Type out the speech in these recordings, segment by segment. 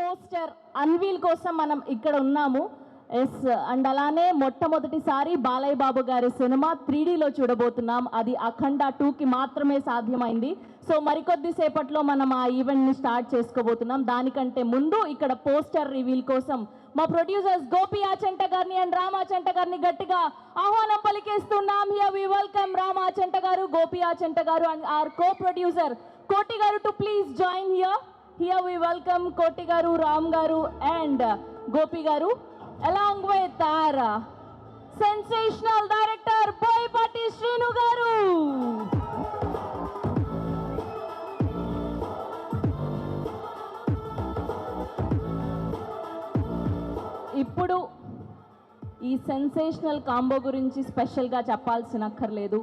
Poster unveil కోసం మనం ఇక్కడ ఉన్నాము. ఎస్, అండ్ అలానే మొట్టమొదటిసారి బాలయ్య బాబు గారి సినిమా 3Dలో చూడబోతున్నాం. అది అఖండ 2కి మాత్రమే సాధ్యమైంది. సో మరికొద్ది సేపట్లో మనం ఆ ఈవెంట్ని స్టార్ట్ చేసుకోబోతున్నాం. దానికంటే ముందు ఇక్కడ పోస్టర్ రివీల్ కోసం మా ప్రొడ్యూసర్స్ గోపి ఆచంట గారిని అండ్ రామ్ ఆచంట గారిని గట్టిగా ఆహ్వానం పలికేస్తున్నాం. Here we welcome Ram Achanta garu, Gopi Achanta గారు అండ్ ఆర్ కో ప్రొడ్యూసర్ కోటి గారు to please join here. Here we welcome Koti Garu, Ram Garu and Gopi Garu along with our sensational director Boyapati Srinu Garu. ఇప్పుడు ఈ సెన్సేషనల్ కాంబో గురించి స్పెషల్గా చెప్పాల్సినక్కర్లేదు.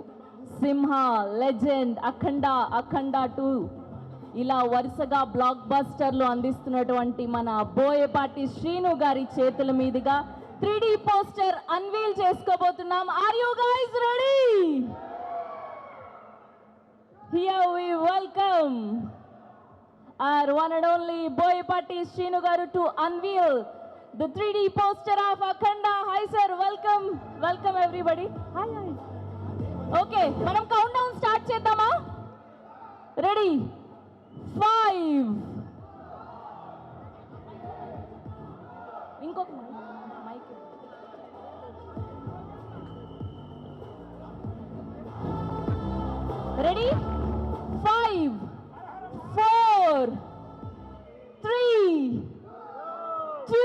సింహ, legend, అఖండ 2 ఇలా వరుసగా black బస్టర్లు అందిస్తున్నటువంటి మన బోయపాటి శ్రీను గారి చేతుల మీదుగా 3D పోస్టర్ అన్వీల్ చేసుకోబోతున్నాం. Are you guys ready? Here we welcome our one and only Boyapati Srinu garu to unveil the 3D poster of Akhanda. Hi sir, welcome everybody. Hi. Okay, మనం count down start చేద్దామా? Ready? 5. ఇంకొక mic. Ready? 5, 4, 3, 2,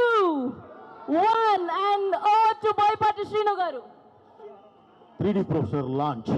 1 and over to Boyapati Srinu garu. 3D poster launch.